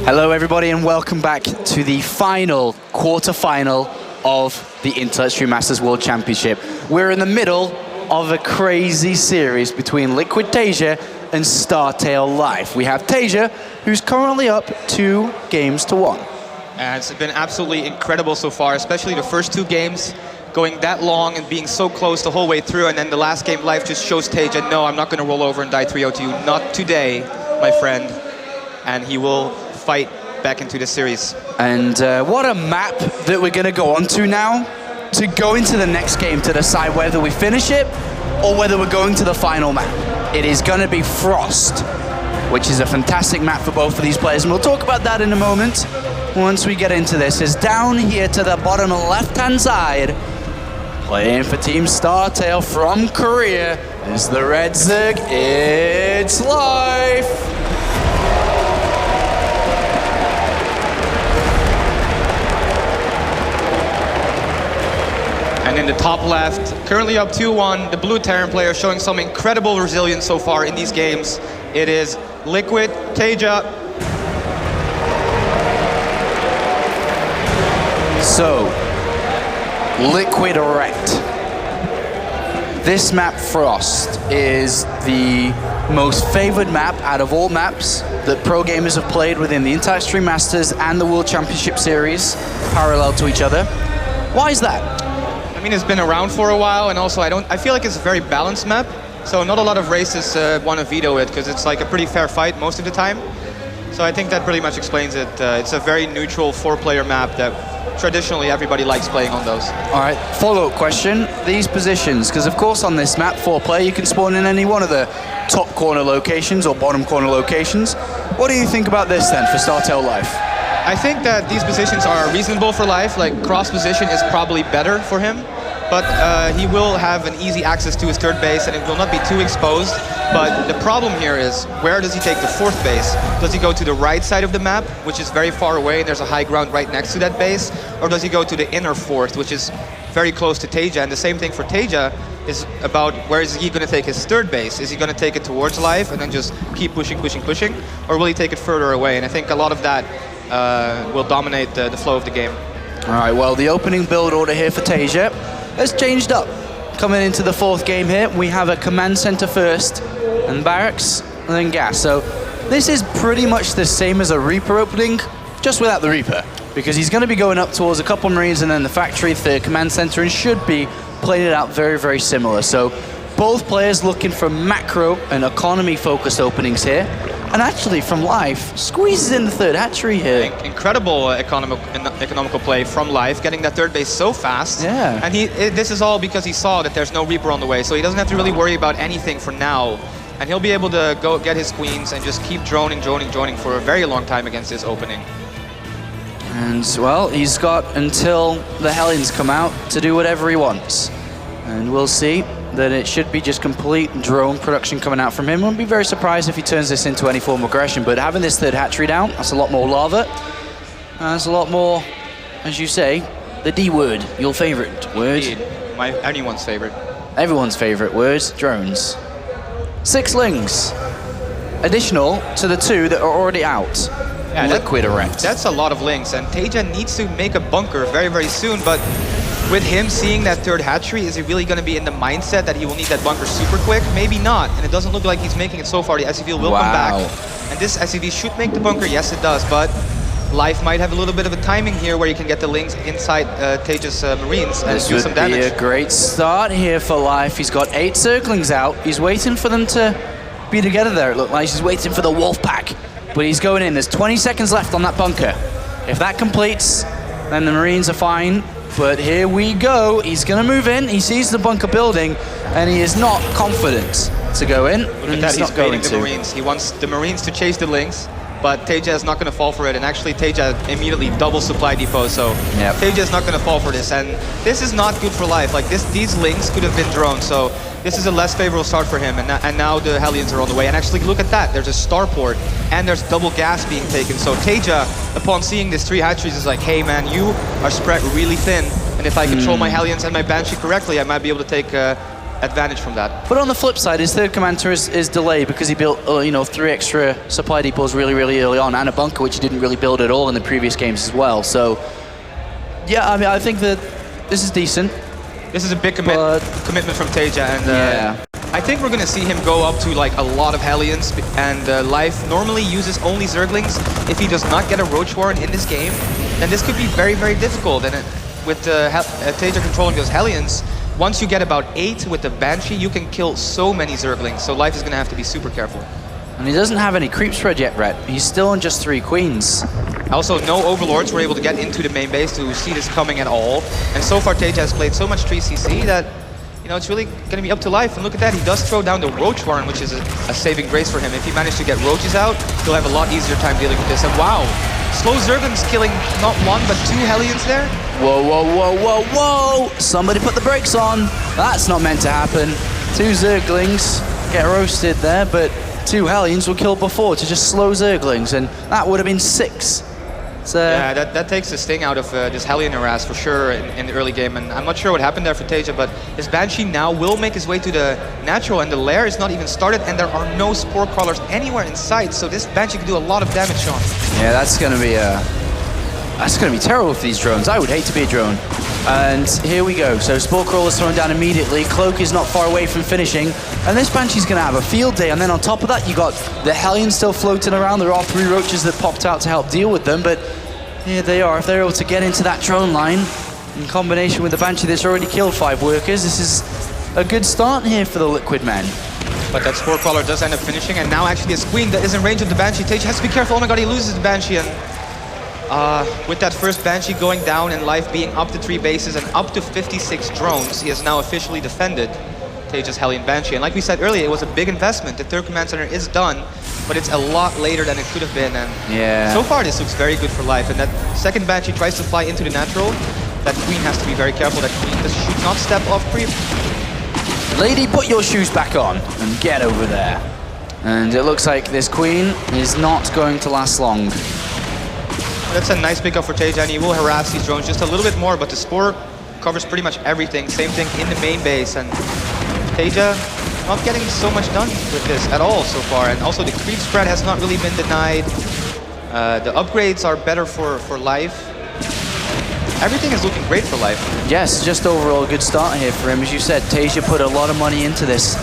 Hello everybody and welcome back to the final quarter-final of the InterStream Masters World Championship. We're in the middle of a crazy series between Liquid TaeJa and StarTale Life. We have TaeJa, who's currently up 2-1. And it's been absolutely incredible so far, especially the first 2 games, going that long and being so close the whole way through, and then the last game, Life just shows TaeJa, no, I'm not going to roll over and die 3-0 to you. Not today, my friend. And he will fight back into the series. And what a map that we're going to go on to now to go into the next game to decide whether we finish it or whether we're going to the final map. It is going to be Frost, which is a fantastic map for both of these players, and we'll talk about that in a moment once we get into this. Is down here to the bottom left-hand side, playing for Team StarTale from Korea, is the Red Zerg. It's Life. And in the top left, currently up 2-1, the blue Terran player showing some incredible resilience so far in these games. It is Liquid TaeJa. So, Liquid wrecked. This map, Frost, is the most favored map out of all maps that pro gamers have played within the InterStream Masters and the World Championship Series, parallel to each other. Why is that? I mean, it's been around for a while, and also I feel like it's a very balanced map. So not a lot of races want to veto it, because it's like a pretty fair fight most of the time. So I think that pretty much explains it. It's a very neutral 4-player map that traditionally everybody likes playing on those. All right, follow-up question. These positions, because of course on this map, 4-player, you can spawn in any one of the top corner locations or bottom corner locations. What do you think about this then for StarTale Life? I think that these positions are reasonable for Life. Like, cross position is probably better for him, but he will have an easy access to his 3rd base and it will not be too exposed. But the problem here is, where does he take the 4th base? Does he go to the right side of the map, which is very far away and there's a high ground right next to that base? Or does he go to the inner 4th, which is very close to TaeJa? And the same thing for TaeJa is about where is he going to take his 3rd base? Is he going to take it towards Life and then just keep pushing? Or will he take it further away? And I think a lot of that will dominate the flow of the game. All right, well, the opening build order here for TaeJa has changed up. Coming into the 4th game here, we have a command center first, and barracks, and then gas. So this is pretty much the same as a Reaper opening, just without the Reaper, because he's going to be going up towards a couple Marines and then the factory, the command center, and should be playing it out very, very similar. So both players looking for macro and economy-focused openings here. And actually, from Life, squeezes in the 3rd hatchery here. Incredible economical play from Life, getting that 3rd base so fast. Yeah. And this is all because he saw that there's no Reaper on the way, so he doesn't have to really worry about anything for now. And he'll be able to go get his queens and just keep droning for a very long time against this opening. And, well, he's got until the Hellions come out to do whatever he wants. And we'll see that it should be just complete drone production coming out from him. Wouldn't be very surprised if he turns this into any form of aggression, but having this 3rd hatchery down, that's a lot more lava. That's a lot more, as you say, the D word, your favorite word. Indeed. Anyone's favorite. Everyone's favorite word, drones. 6 lings, additional to the 2 that are already out. Yeah, Liquid erect. That's a lot of lings, and TaeJa needs to make a bunker very, very soon, but with him seeing that 3rd hatchery, is he really going to be in the mindset that he will need that bunker super quick? Maybe not, and it doesn't look like he's making it so far. The SCV will come back, and this SCV should make the bunker. Yes, it does, but Life might have a little bit of a timing here where you can get the lings inside TaeJa's Marines and do some damage. This would be a great start here for Life. He's got 8 circlings out. He's waiting for them to be together there, it looked like. He's waiting for the wolf pack, but he's going in. There's 20 seconds left on that bunker. If that completes, then the Marines are fine. But here we go. He's going to move in. He sees the bunker building, and he is not confident to go in. Look at that, he's baiting the Marines. He wants the Marines to chase the lings, but TaeJa is not going to fall for it. And actually, TaeJa immediately double supply depot, so TaeJa is not going to fall for this. And this is not good for Life. Like, these lings could have been drones, so this is a less favorable start for him. And now the Hellions are on the way. And actually, look at that. There's a starport, and there's double gas being taken. So TaeJa, upon seeing this 3 hatcheries, is like, hey man, you are spread really thin. And if I control my Hellions and my Banshee correctly, I might be able to take advantage from that. But on the flip side, his third commander is delayed because he built, 3 extra supply depots really, really early on, and a bunker, which he didn't really build at all in the previous games as well. So, yeah, I mean, I think that this is decent. This is a big commitment from TaeJa, and I think we're going to see him go up to like a lot of Hellions, and Life normally uses only Zerglings. If he does not get a Roach Warren in this game, then this could be very, very difficult. And with TaeJa controlling those Hellions, once you get about 8 with the Banshee, you can kill so many Zerglings, so Life is going to have to be super careful. And he doesn't have any creep spread yet, Brett. He's still on just 3 queens. Also, no Overlords were able to get into the main base to see this coming at all. And so far, TaeJa has played so much 3CC that, it's really going to be up to Life. And look at that, he does throw down the Roach Warren, which is a saving grace for him. If he managed to get Roaches out, he'll have a lot easier time dealing with this. And wow, slow Zerglings killing not 1, but 2 Hellions there. Whoa, whoa, whoa, whoa, whoa! Somebody put the brakes on. That's not meant to happen. 2 Zerglings get roasted there, but 2 Hellions were killed before to just slow Zerglings, and that would have been 6. So yeah, that takes the sting out of this Hellion harass for sure in the early game, and I'm not sure what happened there for TaeJa, but his Banshee now will make his way to the natural, and the lair is not even started, and there are no Spore Crawlers anywhere in sight, so this Banshee can do a lot of damage, Sean. Yeah, that's going to be terrible for these drones. I would hate to be a drone. And here we go. So Spore Crawler's thrown down immediately. Cloak is not far away from finishing. And this Banshee's going to have a field day. And then on top of that, you got the Hellion still floating around. There are 3 Roaches that popped out to help deal with them. But here they are. If they're able to get into that drone line, in combination with the Banshee that's already killed 5 workers, this is a good start here for the Liquid men. But that Spore Crawler does end up finishing. And now actually his Queen that is in range of the Banshee. TaeJa has to be careful. Oh my god, he loses the Banshee. And with that first Banshee going down and Life being up to 3 bases and up to 56 drones, he has now officially defended TaeJa's Hellion Banshee. And like we said earlier, it was a big investment. The 3rd command center is done, but it's a lot later than it could have been. And so far, this looks very good for Life. And that 2nd Banshee tries to fly into the natural. That Queen has to be very careful. That Queen should not step off creep. Lady, put your shoes back on and get over there. And it looks like this Queen is not going to last long. That's a nice pickup for TaeJa, and he will harass these drones just a little bit more, but the Spore covers pretty much everything. Same thing in the main base, and TaeJa not getting so much done with this at all so far. And also the creep spread has not really been denied. The upgrades are better for Life. Everything is looking great for Life. Yes, just overall a good start here for him. As you said, TaeJa put a lot of money into this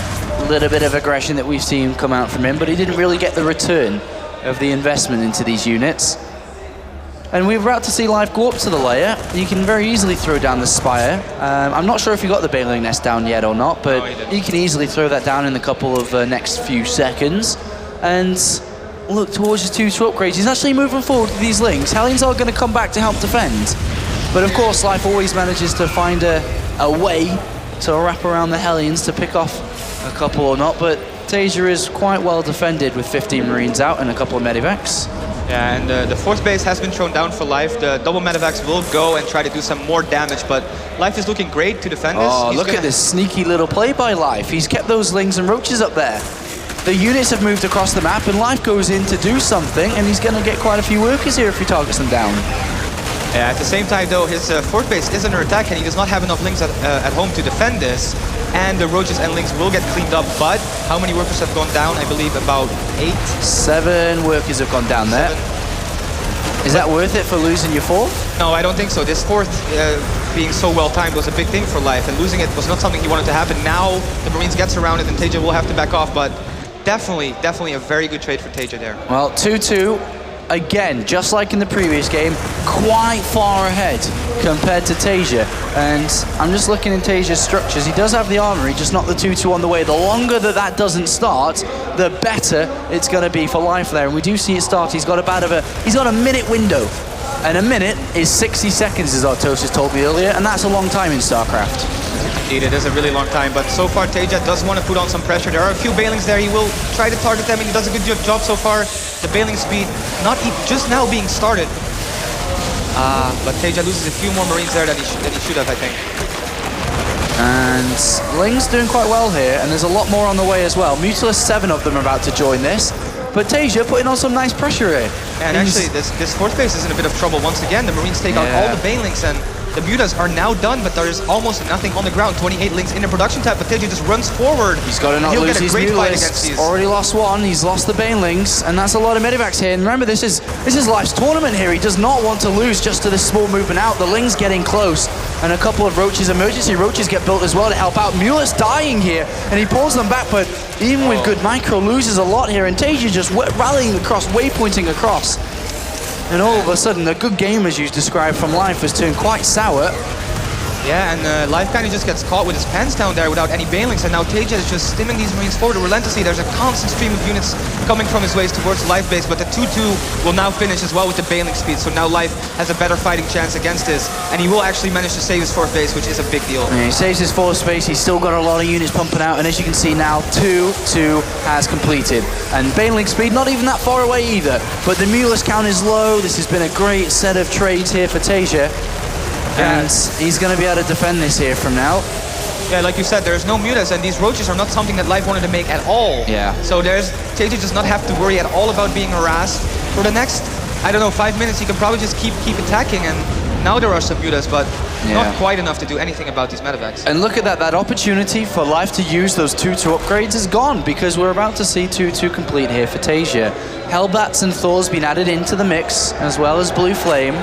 little bit of aggression that we've seen come out from him, but he didn't really get the return of the investment into these units. And we're about to see Life go up to the layer. You can very easily throw down the Spire. I'm not sure if he got the Baneling Nest down yet or not, but he can easily throw that down in a couple of next few seconds. And look towards his 2 upgrades. He's actually moving forward with these links. Hellions are going to come back to help defend. But of course, Life always manages to find a way to wrap around the Hellions to pick off a couple or not. But TaeJa is quite well defended with 15 Marines out and a couple of Medivacs. Yeah, and the 4th base has been thrown down for Life. The double Medivacs will go and try to do some more damage, but Life is looking great to defend this. Oh, look at this sneaky little play by Life. He's kept those Lings and Roaches up there. The units have moved across the map, and Life goes in to do something, and he's going to get quite a few workers here if he targets them down. Yeah, at the same time, though, his 4th base is under attack, and he does not have enough Lings at home to defend this. And the Roaches and Lings will get cleaned up, but how many workers have gone down? I believe about 8. 7 workers have gone down there. Is that worth it for losing your 4th? No, I don't think so. This 4th being so well timed was a big thing for Life, and losing it was not something he wanted to happen. Now the Marines get surrounded, and TaeJa will have to back off, but definitely a very good trade for TaeJa there. Well, 2-2. Again, just like in the previous game, quite far ahead compared to TaeJa. And I'm just looking in TaeJa's structures. He does have the armory, just not the 2-2 on the way. The longer that doesn't start, the better it's going to be for Life there. And we do see it start. He's got a minute window. And a minute is 60 seconds, as Artosis told me earlier, and that's a long time in StarCraft. Indeed, it is a really long time, but so far TaeJa does want to put on some pressure. There are a few Banelings there. He will try to target them, and he does a good job so far. The Baneling speed just now being started. But TaeJa loses a few more Marines there than he should have, I think. And Ling's doing quite well here, and there's a lot more on the way as well. Mutalisk, 7 of them are about to join this. But TaeJa putting on some nice pressure here. And actually, this 4th base is in a bit of trouble once again. The Marines take out all the Banelings, and The mutas are now done, but there is almost nothing on the ground. 28 links in the production tab, but TaeJa just runs forward. He's got to not lose his mutalisks. He's already lost one. He's lost the banelings, and that's a lot of medivacs here. And remember, this is Life's tournament here. He does not want to lose just to this small movement out. The Ling's getting close, and a couple of roaches, emergency roaches, get built as well to help out. Mulus dying here, and he pulls them back, but even with good micro, loses a lot here, and TaeJa just rallying across, waypointing across. And all of a sudden, the good game, as you described from Life, has turned quite sour. Yeah, and Life kind of just gets caught with his pants down there without any banelings, and now TaeJa is just stimming these Marines forward relentlessly. There's a constant stream of units coming from his ways towards Life base, but the 2-2 will now finish as well with the baneling speed, so now Life has a better fighting chance against this, and he will actually manage to save his 4th base, which is a big deal. Yeah, he saves his 4th base, he's still got a lot of units pumping out, and as you can see now, 2-2 has completed. And baneling speed not even that far away either, but the Mulus count is low. This has been a great set of trades here for TaeJa. And he's going to be able to defend this here from now. Yeah, like you said, there's no mutas, and these roaches are not something that Life wanted to make at all. Yeah. So TaeJa does not have to worry at all about being harassed. For the next, I don't know, 5 minutes, he can probably just keep attacking, and now there are some mutas, but not quite enough to do anything about these medevacs. And look at that opportunity for Life to use those 2-2 upgrades is gone, because we're about to see 2-2 complete here for TaeJa. Hellbats and Thor's been added into the mix, as well as Blue Flame.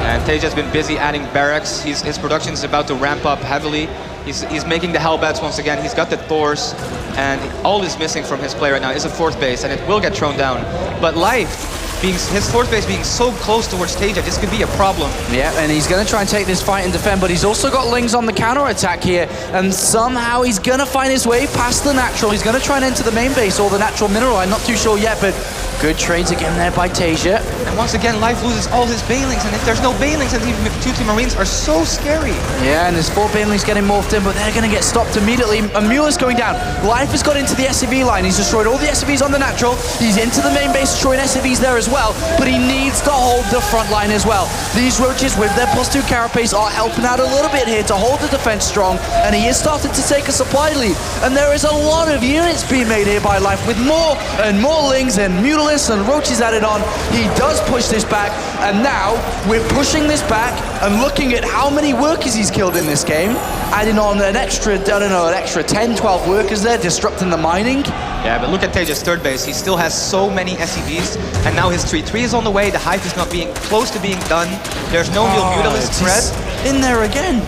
And TaeJa's been busy adding barracks. His production is about to ramp up heavily. He's making the Hellbats once again. He's got the Thors, and all is missing from his play right now is a 4th base, and it will get thrown down. But Life, his 4th base being so close towards TaeJa, this could be a problem. Yeah, and he's going to try and take this fight and defend, but he's also got Lings on the counter-attack here, and somehow he's going to find his way past the natural. He's going to try and enter the main base or the natural mineral. I'm not too sure yet, but good trades again there by TaeJa. And once again, Life loses all his banelings, and if there's no banelings, then these 2-2 Marines are so scary. Yeah, and his 4 banelings getting morphed in, but they're going to get stopped immediately. Mulus going down. Life has got into the SCV line. He's destroyed all the SCVs on the natural. He's into the main base, destroying SCVs there as well, but he needs to hold the front line as well. These roaches with their +2 carapace are helping out a little bit here to hold the defense strong, and he is starting to take a supply lead. And there is a lot of units being made here by Life with more and more Lings and Mutalisks and roaches added on. He does push this back, and now we're pushing this back and looking at how many workers he's killed in this game, adding on an extra, I don't know, an extra 10, 12 workers there, disrupting the mining. Yeah, but look at TaeJa's 3rd base. He still has so many SCVs, and now his 3-3 is on the way. The Hive is not being close to being done. There's no real Mutalisk threat. In there again.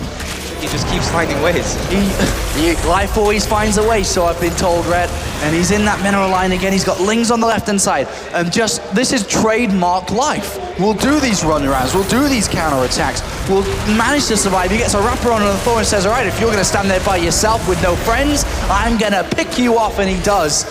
He just keeps finding ways. Life always finds a way, so I've been told, Red. And he's in that mineral line again. He's got Lings on the left-hand side. And this is trademark Life. We'll do these runarounds. We'll do these counter-attacks. We'll manage to survive. He gets a wrapper on the Thor and says, all right, if you're going to stand there by yourself with no friends, I'm going to pick you off, and he does.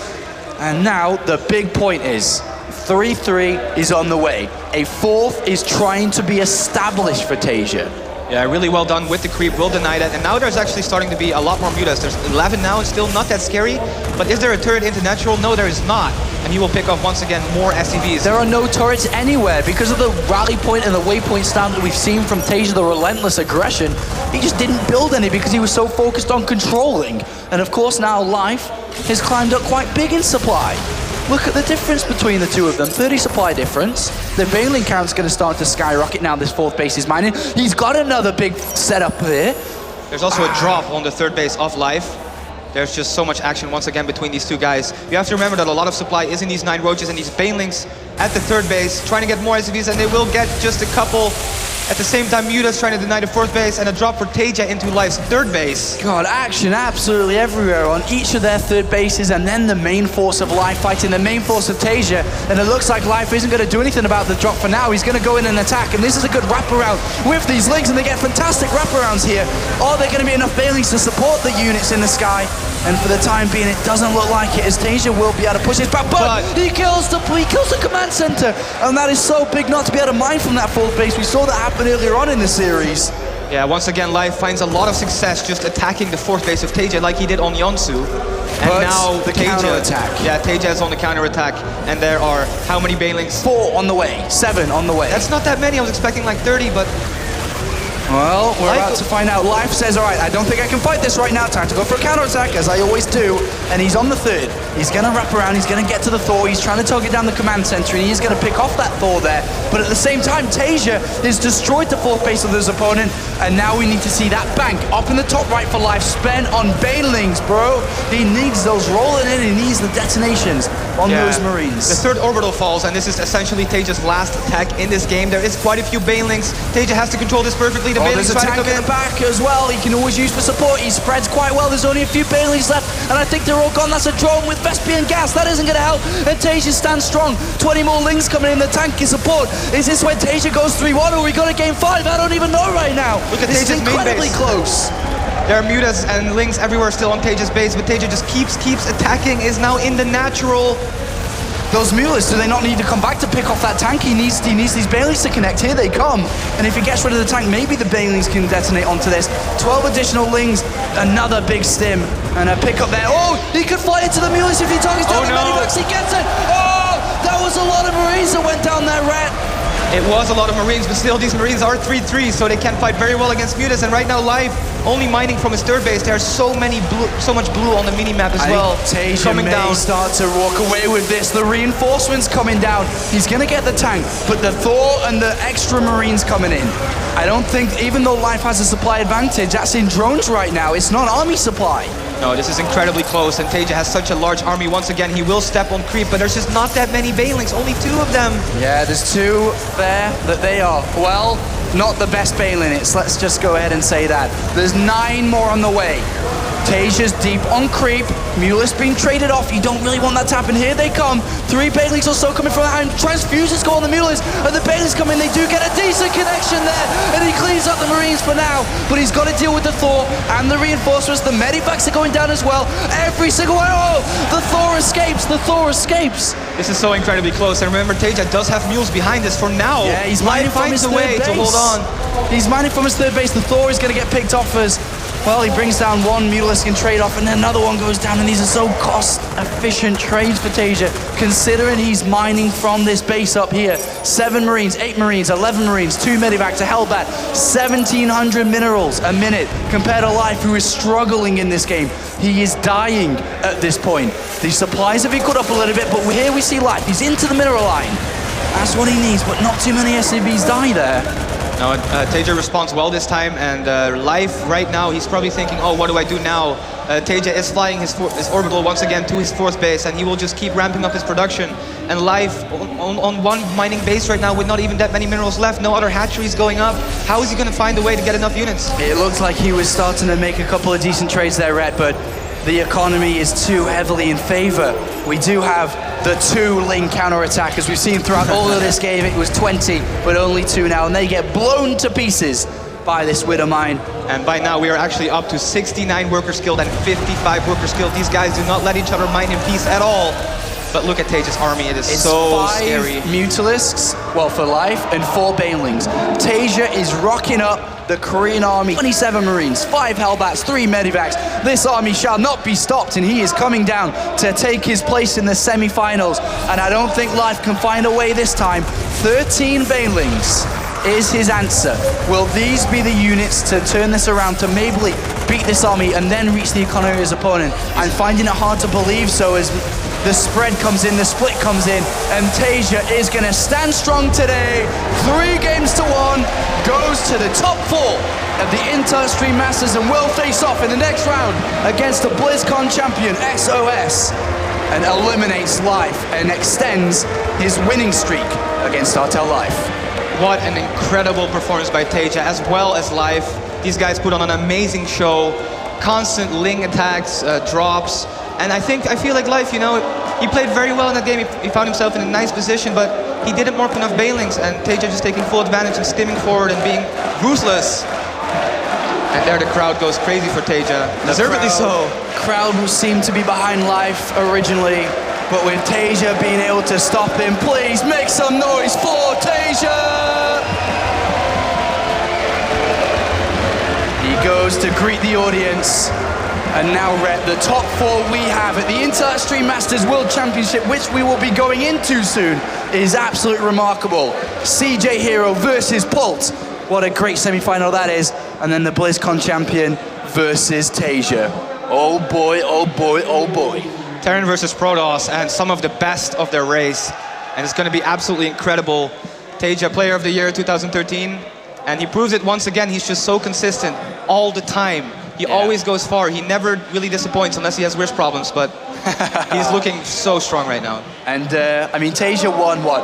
And now the big point is 3-3 is on the way. A 4th is trying to be established for TaeJa. Yeah, really well done with the creep, will deny that. And now there's actually starting to be a lot more mutas. There's 11 now, it's still not that scary. But is there a turret into natural? No, there is not. And he will pick off once again more SCVs. There are no turrets anywhere because of the rally point and the waypoint stamp that we've seen from TaeJa, the relentless aggression. He just didn't build any because he was so focused on controlling. And of course now Life has climbed up quite big in supply. Look at the difference between the two of them, 30 supply difference. The baneling count's going to start to skyrocket now this 4th base is mining. He's got another big setup there. There's also a drop on the 3rd base of Life. There's just so much action once again between these 2 guys. You have to remember that a lot of supply is in these 9 roaches and these banelings at the 3rd base, trying to get more SCVs, and they will get just a couple. At the same time, Muta's trying to deny the 4th base, and a drop for TaeJa into Life's 3rd base. God, action absolutely everywhere on each of their 3rd bases, and then the main force of Life fighting the main force of TaeJa. And it looks like Life isn't going to do anything about the drop for now. He's going to go in and attack, and this is a good wraparound with these Lings, and they get fantastic wraparounds here. Are there going to be enough banelings to support the units in the sky? And for the time being, it doesn't look like it, as TaeJa will be able to push his back, but he kills the command center, and that is so big not to be able to mine from that 4th base. We saw that happen earlier on in the series. Yeah, once again, Life finds a lot of success just attacking the 4th base of TaeJa like he did on Yonsu. And but now the counter-attack. Yeah, TaeJa is on the counter-attack, and there are how many banelings? 4 on the way, 7 on the way. That's not that many. I was expecting like 30, but Well, we're about to find out. Life says, all right, I don't think I can fight this right now. Time to go for a counter-attack, as I always do. And he's on the third. He's going to wrap around. He's going to get to the Thor. He's trying to target down the command center, and he's going to pick off that Thor there. But at the same time, TaeJa has destroyed the fourth base of his opponent, and now we need to see that bank up in the top right for Life, spent on Banelings, bro. He needs those rolling in. He needs the detonations on those Marines. The third orbital falls, and this is essentially TaeJa's last attack in this game. There is quite a few Banelings. TaeJa has to control this perfectly. The Banelings there's a try to tank come in the back as well. He can always use for support. He spreads quite well. There's only a few Banelings left, and I think they're all gone. That's a drone with Vespian gas. That isn't going to help. And TaeJa stands strong. 20 more Lings coming in. The tank is support. Is this when TaeJa goes 3-1, or we got a game 5? I don't even know right now. Look at this is TaeJa's main incredibly base. close. There are mutas and Lings everywhere still on TaeJa's base, but TaeJa just keeps attacking, is now in the natural. Those Mulas, do they not need to come back to pick off that tank? He needs these Banelings to connect. Here they come. And if he gets rid of the tank, maybe the Banelings can detonate onto this. 12 additional Lings, another big stim, and a pickup there. Oh, he could fly into the Mulas if he targets down the Medivacs. He gets it. Oh, that was a lot of Marines that went down there, Rat. It was a lot of Marines, but still these Marines are 3-3, so they can fight very well against mutas. And right now, Life only mining from his third base. There's so much blue on the mini-map as well. TaeJa coming may down. Start to walk away with this. The reinforcements coming down. He's going to get the tank, but the Thor and the extra Marines coming in. I don't think, even though Life has a supply advantage, that's in drones right now. It's not army supply. No, this is incredibly close, and TaeJa has such a large army. Once again, he will step on creep, but there's just not that many Banelings, only 2 of them. Yeah, there's 2 there that they are, well, not the best Banelings. Let's just go ahead and say that. There's 9 more on the way. TaeJa's deep on creep. Mulis being traded off. You don't really want that to happen. Here they come. 3 Banelings or so coming from behind. Transfuses go on the Mulis, and the Banelings come in. They do get a decent connection there, and he cleans up the Marines for now. But he's got to deal with the Thor and the reinforcements. The Medivacs are going down as well. Every single one. Oh, the Thor escapes. The Thor escapes. This is so incredibly close. And remember, TaeJa does have mules behind this for now. Yeah, he's mining from his third base. To hold on. He's mining from his third base. The Thor is going to get picked off as well. He brings down 1 Mulis can trade off, and then another one goes down, and these are so cost-efficient trades for TaeJa, considering he's mining from this base up here. 7 Marines, 8 Marines, 11 Marines, 2 Medivacs, a Hellbat, 1,700 minerals a minute compared to Life, who is struggling in this game. He is dying at this point. The supplies have been cut up a little bit, but here we see Life. He's into the mineral line. That's what he needs, but not too many SCVs die there. Now, TaeJa responds well this time, and Life right now, he's probably thinking, oh, what do I do now? TaeJa is flying his orbital once again to his 4th base, and he will just keep ramping up his production. And Life on 1 mining base right now with not even that many minerals left, no other hatcheries going up. How is he going to find a way to get enough units? It looks like he was starting to make a couple of decent trades there, Red, but the economy is too heavily in favor. We do have the 2 Ling counter-attack, as we've seen throughout all of this game. It was 20, but only 2 now, and they get blown to pieces by this Widow mine. And by now, we are actually up to 69 worker skilled and 55 worker skilled. These guys do not let each other mine in peace at all. But look at TaeJa's army, it is so scary. 5 Mutalisks, well, for Life, and 4 Banelings. TaeJa is rocking up the Korean army. 27 Marines, 5 Hellbats, 3 Medivacs. This army shall not be stopped, and he is coming down to take his place in the semi-finals. And I don't think Life can find a way this time. 13 Banelings is his answer. Will these be the units to turn this around, to maybe beat this army and then reach the economy of his opponent? I'm finding it hard to believe so, as the spread comes in, the split comes in, and TaeJa is going to stand strong today. 3 games to 1, goes to the top 4 of the Inter-Stream Masters, and will face off in the next round against the BlizzCon champion SOS, and eliminates Life and extends his winning streak against Artel Life. What an incredible performance by TaeJa, as well as Life. These guys put on an amazing show. Constant Ling attacks, drops. And I feel like Life, you know, he played very well in that game. He found himself in a nice position, but he didn't mark enough Banelings, and TaeJa just taking full advantage and stimming forward and being ruthless. And there the crowd goes crazy for TaeJa. Deservedly so. Crowd seemed to be behind Life originally, but with TaeJa being able to stop him, please make some noise for TaeJa! He goes to greet the audience. And now, Rhett, the top 4 we have at the Inter-Stream Masters World Championship, which we will be going into soon, is absolutely remarkable. CJ Hero versus Pult. What a great semi-final that is. And then the BlizzCon champion versus TaeJa. Oh boy, oh boy, oh boy. Terran versus Protoss, and some of the best of their race. And it's going to be absolutely incredible. TaeJa, Player of the Year 2013. And he proves it once again. He's just so consistent all the time. He always goes far. He never really disappoints unless he has wrist problems, but he's looking so strong right now. And I mean, TaeJa won, what,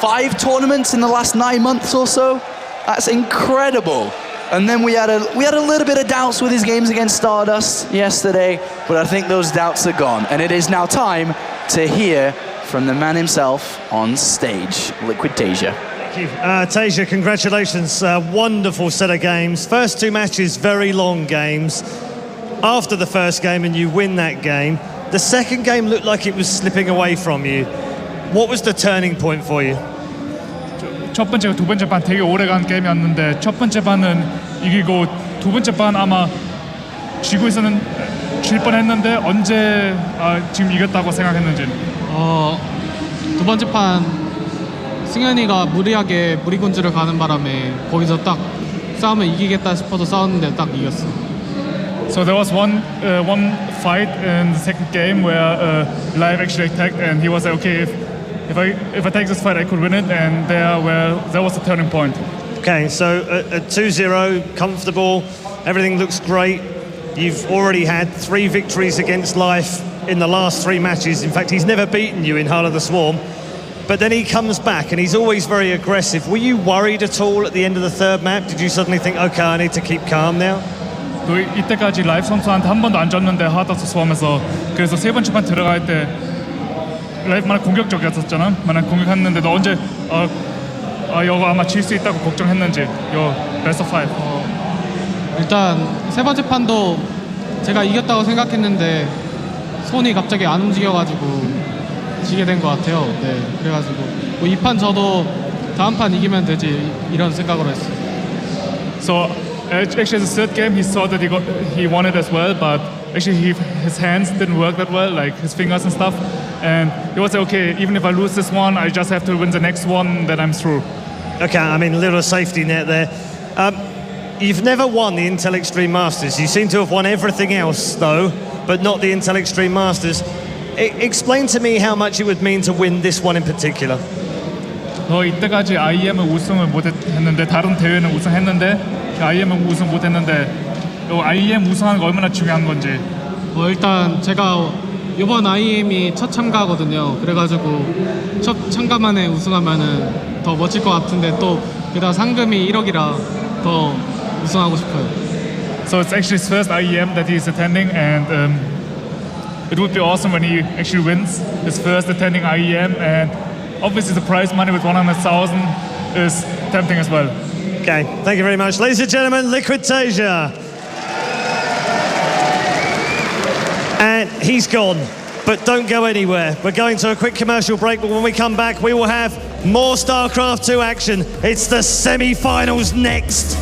5 tournaments in the last 9 months or so? That's incredible. And then we had a little bit of doubts with his games against Stardust yesterday, but I think those doubts are gone. And it is now time to hear from the man himself on stage, Liquid TaeJa. Thank you. TaeJa, congratulations. Wonderful set of games. First 2 matches, very long games. After the first game, and you win that game. The second game looked like it was slipping away from you. What was the turning point for you? 첫 번째와 두 번째 반 되게 오래간 게임이었는데 첫 번째 반은 이기고 두 번째 반 아마 질 뻔했는데 언제 지금 이겼다고 생각했는지. 두 번째 판 승현이가 무리하게 무리군주를 가는 바람에 거기서 딱 싸움을 이기겠다 싶어서 싸웠는데 딱 이겼어. So there was one fight in the second game where Live actually attacked and he was like, okay, if I take this fight I could win it, and there was a turning point. Okay, so at 2-0, comfortable, everything looks great. You've already had 3 victories against Life in the last 3 matches. In fact, he's never beaten you in Heart of the Swarm. But then he comes back and he's always very aggressive. Were you worried at all at the end of the 3rd map? Did you suddenly think, okay, I need to keep calm now? 또 이때까지 라이브 선수한테 한 번도 안 졌는데 하드 오브 스웜에서 그래서 세 번째 판 들어갈 때 라이브 많이 공격적이었었잖아. 많이 공격했는데 너 언제 이거 아마 질 수 있다고 걱정했는지 요 베스트 5. 일단 세 번째 판도 제가 이겼다고 생각했는데 손이 갑자기 안 움직여가지고 지게 된 것 같아요. 네, 그래가지고 뭐 이 판 저도 다음 판 이기면 되지 이런 생각으로 했어요. So actually the third game he saw that he won it as well, but actually his hands didn't work that well, like his fingers and stuff. And he was like, okay, even if I lose this one, I just have to win the next one, then I'm through. Okay, I mean, a little safety net there. You've never won the Intel Extreme Masters. You seem to have won everything else, though, but not the Intel Extreme Masters. Explain to me how much it would mean to win this one in particular. 너 이때까지 IEM을 우승을 못했는데 다른 대회는 우승했는데 IEM은 우승 못했는데 IEM 우승하는 거 얼마나 중요한 건지. 일단 제가 이번 IEM이 첫 참가거든요. 그래가지고 첫 참가만에 우승하면은 더 멋질 것 같은데 또 게다가 상금이 1억이라 더 우승하고 싶어요. So it's actually his first IEM that he's attending, and it would be awesome when he actually wins his first attending IEM, and obviously the prize money with 100,000 is tempting as well. Okay, thank you very much. Ladies and gentlemen, Liquid TaeJa. And he's gone, but don't go anywhere. We're going to a quick commercial break, but when we come back, we will have more StarCraft 2 action. It's the semi-finals next.